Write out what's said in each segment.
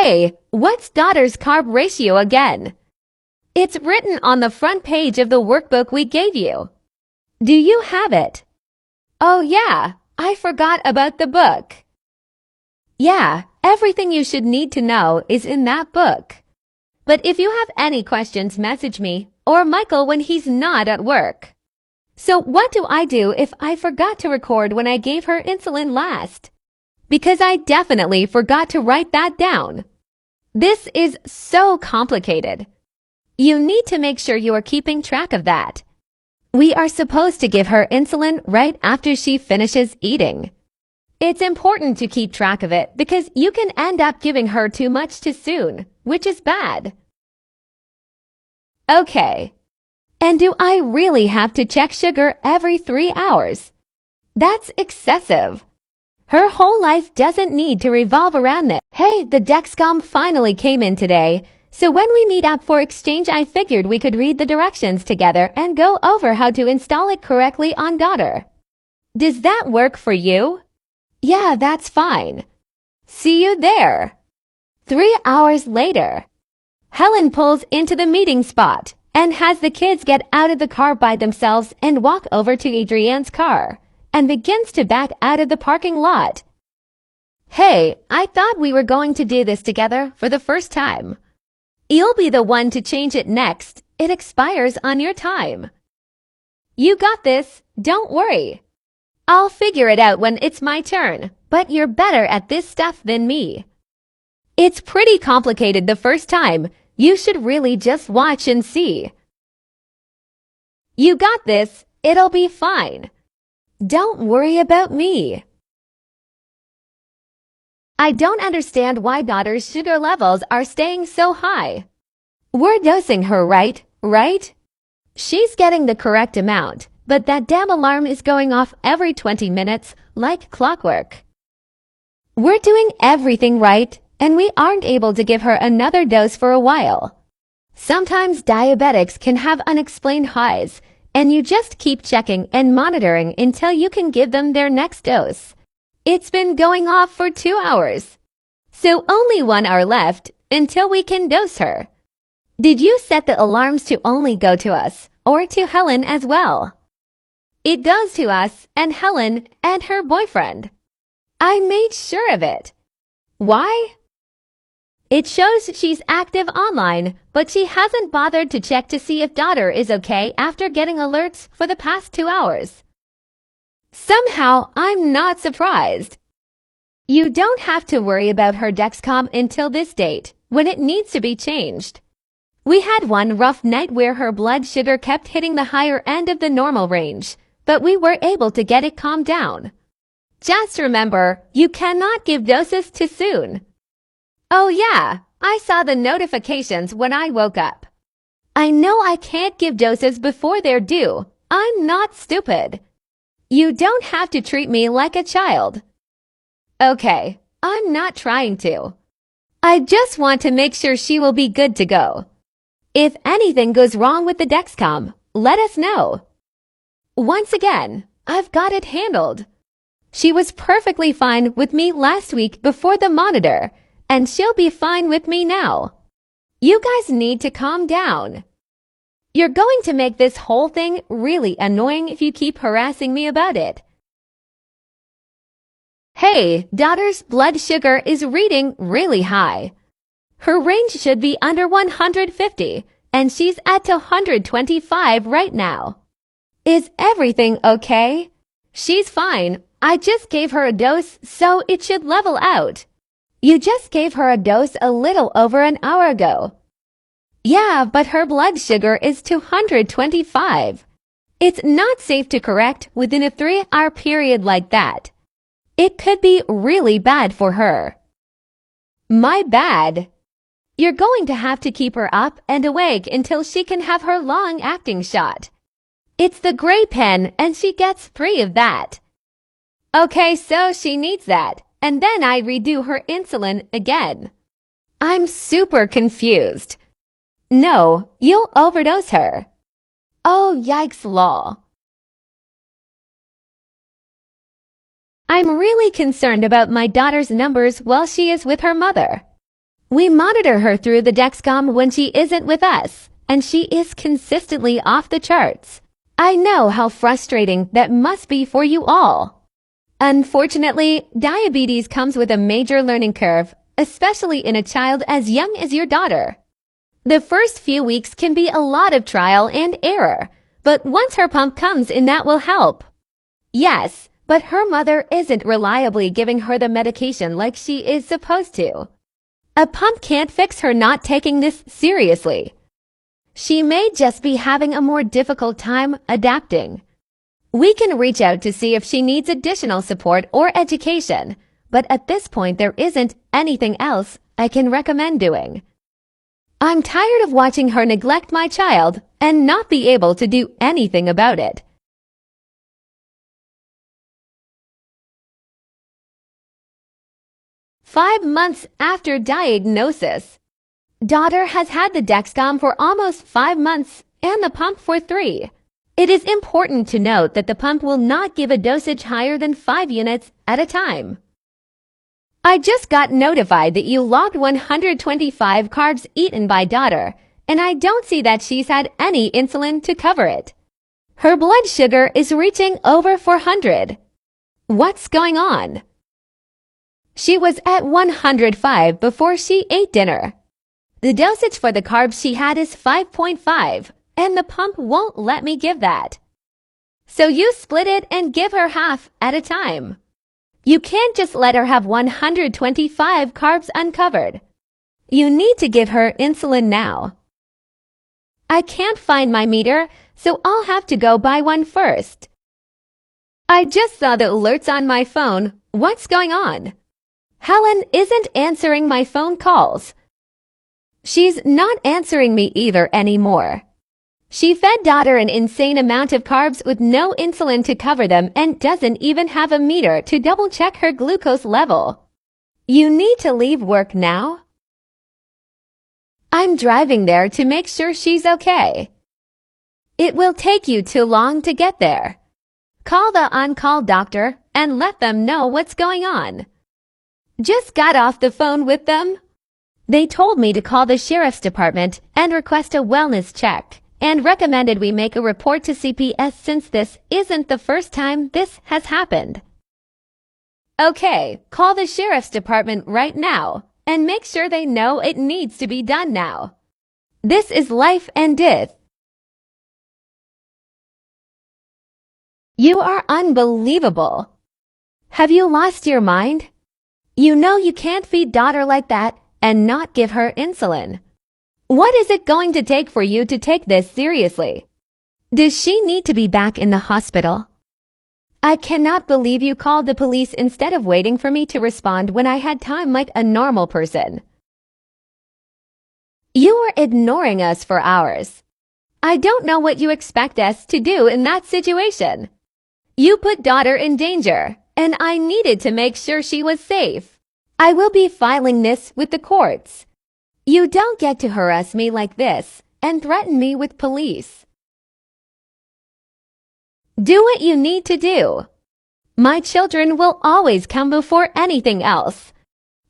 Hey, what's daughter's carb ratio again? It's written on the front page of the workbook we gave you. Do you have it? Oh yeah, I forgot about the book. Yeah, everything you should need to know is in that book. But if you have any questions, message me or Michael when he's not at work. So what do I do if I forgot to record when I gave her insulin last? Because I definitely forgot to write that down. This is so complicated. You need to make sure you are keeping track of that. We are supposed to give her insulin right after she finishes eating. It's important to keep track of it because you can end up giving her too much too soon, which is bad. Okay. And do I really have to check sugar every 3 hours? That's excessive. Her whole life doesn't need to revolve around this. Hey, the Dexcom finally came in today, so when we meet up for exchange I figured we could read the directions together and go over how to install it correctly on daughter. Does that work for you? Yeah, that's fine. See you there. 3 hours later. Helen pulls into the meeting spot and has the kids get out of the car by themselves and walk over to Adrienne's car and begins to back out of the parking lot. Hey, I thought we were going to do this together for the first time. You'll be the one to change it next. It expires on your time. You got this. Don't worry. I'll figure it out when it's my turn, but you're better at this stuff than me. It's pretty complicated the first time. You should really just watch and see. You got this. It'll be fine. Don't worry about me. I don't understand why daughter's sugar levels are staying so high. We're dosing her right? She's getting the correct amount, but that damn alarm is going off every 20 minutes like clockwork. We're doing everything right, and we aren't able to give her another dose for a while. Sometimes diabetics can have unexplained highs, and you just keep checking and monitoring until you can give them their next dose. It's been going off for 2 hours. So only 1 hour left until we can dose her. Did you set the alarms to only go to us or to Helen as well? It goes to us and Helen and her boyfriend. I made sure of it. Why? It shows she's active online, but she hasn't bothered to check to see if daughter is okay after getting alerts for the past 2 hours. Somehow, I'm not surprised. You don't have to worry about her Dexcom until this date, when it needs to be changed. We had one rough night where her blood sugar kept hitting the higher end of the normal range, but we were able to get it calmed down. Just remember, you cannot give doses too soon. Oh yeah, I saw the notifications when I woke up. I know I can't give doses before they're due. I'm not stupid. You don't have to treat me like a child. Okay, I'm not trying to. I just want to make sure she will be good to go. If anything goes wrong with the Dexcom, let us know. Once again, I've got it handled. She was perfectly fine with me last week before the monitor, and she'll be fine with me now. You guys need to calm down. You're going to make this whole thing really annoying if you keep harassing me about it. Hey, daughter's blood sugar is reading really high. Her range should be under 150, and she's at 125 right now. Is everything okay? She's fine. I just gave her a dose, so it should level out. You just gave her a dose a little over an hour ago. Yeah, but her blood sugar is 225. It's not safe to correct within a 3-hour period like that. It could be really bad for her. My bad. You're going to have to keep her up and awake until she can have her long-acting shot. It's the gray pen, and she gets 3 of that. Okay, so she needs that, and then I redo her insulin again. I'm super confused. No, you'll overdose her. Oh, yikes law. I'm really concerned about my daughter's numbers while she is with her mother. We monitor her through the Dexcom when she isn't with us, and she is consistently off the charts. I know how frustrating that must be for you all. Unfortunately, diabetes comes with a major learning curve, especially in a child as young as your daughter. The first few weeks can be a lot of trial and error, but once her pump comes in, that will help. Yes, but her mother isn't reliably giving her the medication like she is supposed to. A pump can't fix her not taking this seriously. She may just be having a more difficult time adapting. We can reach out to see if she needs additional support or education, but at this point there isn't anything else I can recommend doing. I'm tired of watching her neglect my child and not be able to do anything about it. "5 months after diagnosis. Daughter has had the Dexcom for almost 5 months and the pump for 3. It is important to note that the pump will not give a dosage higher than 5 units at a time. I just got notified that you logged 125 carbs eaten by daughter, and I don't see that she's had any insulin to cover it. Her blood sugar is reaching over 400. What's going on? She was at 105 before she ate dinner. The dosage for the carbs she had is 5.5, and the pump won't let me give that. So you split it and give her half at a time. You can't just let her have 125 carbs uncovered. You need to give her insulin now. I can't find my meter, so I'll have to go buy one first. I just saw the alerts on my phone. What's going on? Helen isn't answering my phone calls. She's not answering me either anymore. She fed daughter an insane amount of carbs with no insulin to cover them and doesn't even have a meter to double-check her glucose level. You need to leave work now? I'm driving there to make sure she's okay. It will take you too long to get there. Call the on-call doctor and let them know what's going on. Just got off the phone with them. They told me to call the sheriff's department and request a wellness check, and recommended we make a report to CPS since this isn't the first time this has happened. Okay, call the sheriff's department right now and make sure they know it needs to be done now. This is life and death. You are unbelievable. Have you lost your mind? You know you can't feed daughter like that and not give her insulin. What is it going to take for you to take this seriously? Does she need to be back in the hospital? I cannot believe you called the police instead of waiting for me to respond when I had time like a normal person. You were ignoring us for hours. I don't know what you expect us to do in that situation. You put daughter in danger, and I needed to make sure she was safe. I will be filing this with the courts. You don't get to harass me like this and threaten me with police. Do what you need to do. My children will always come before anything else.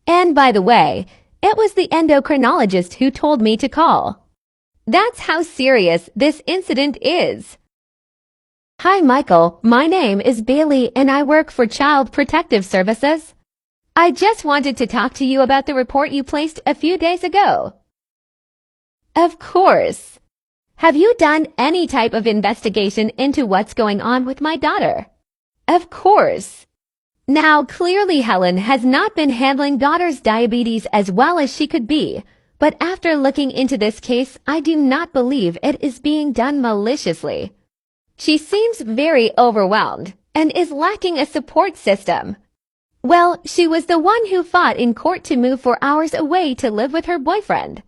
And by the way, it was the endocrinologist who told me to call. That's how serious this incident is. Hi, Michael. My name is Bailey and I work for Child Protective Services. I just wanted to talk to you about the report you placed a few days ago. Of course. Have you done any type of investigation into what's going on with my daughter? Of course. Now, clearly Helen has not been handling daughter's diabetes as well as she could be, but after looking into this case, I do not believe it is being done maliciously. She seems very overwhelmed and is lacking a support system. Well, she was the one who fought in court to move for hours away to live with her boyfriend.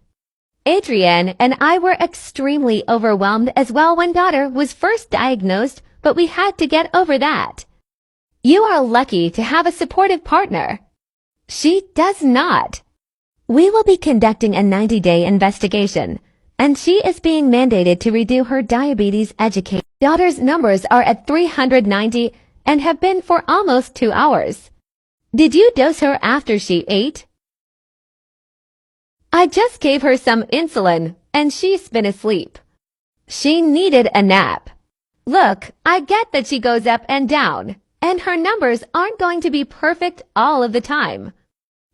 Adrienne and I were extremely overwhelmed as well when daughter was first diagnosed, but we had to get over that. You are lucky to have a supportive partner. She does not. We will be conducting a 90-day investigation, and she is being mandated to redo her diabetes education. Daughter's numbers are at 390 and have been for almost 2 hours. Did you dose her after she ate? I just gave her some insulin, and she's been asleep. She needed a nap. Look, I get that she goes up and down, and her numbers aren't going to be perfect all of the time.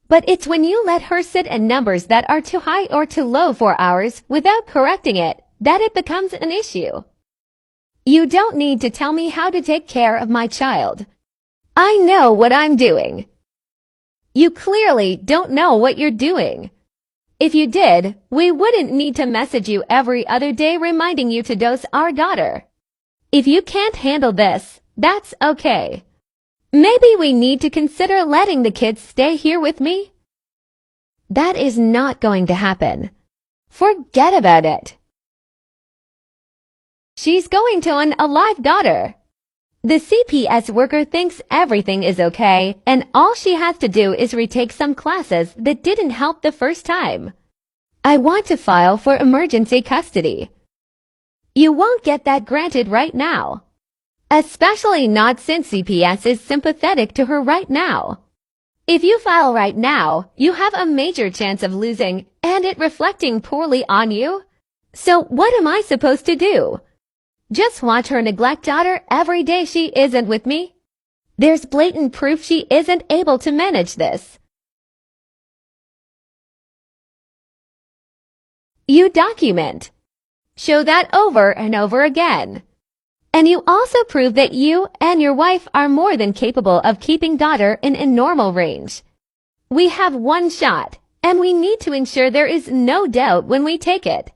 But it's when you let her sit in numbers that are too high or too low for hours without correcting it that it becomes an issue. You don't need to tell me how to take care of my child. I know what I'm doing. You clearly don't know what you're doing. If you did, we wouldn't need to message you every other day reminding you to dose our daughter. If you can't handle this, that's okay. Maybe we need to consider letting the kids stay here with me. That is not going to happen. Forget about it. She's going to an alive daughter. The CPS worker thinks everything is okay, and all she has to do is retake some classes that didn't help the first time. I want to file for emergency custody. You won't get that granted right now. Especially not since CPS is sympathetic to her right now. If you file right now, you have a major chance of losing and it reflecting poorly on you. So what am I supposed to do? Just watch her neglect daughter every day she isn't with me? There's blatant proof she isn't able to manage this. You document. Show that over and over again. And you also prove that you and your wife are more than capable of keeping daughter in a normal range. We have one shot, and we need to ensure there is no doubt when we take it.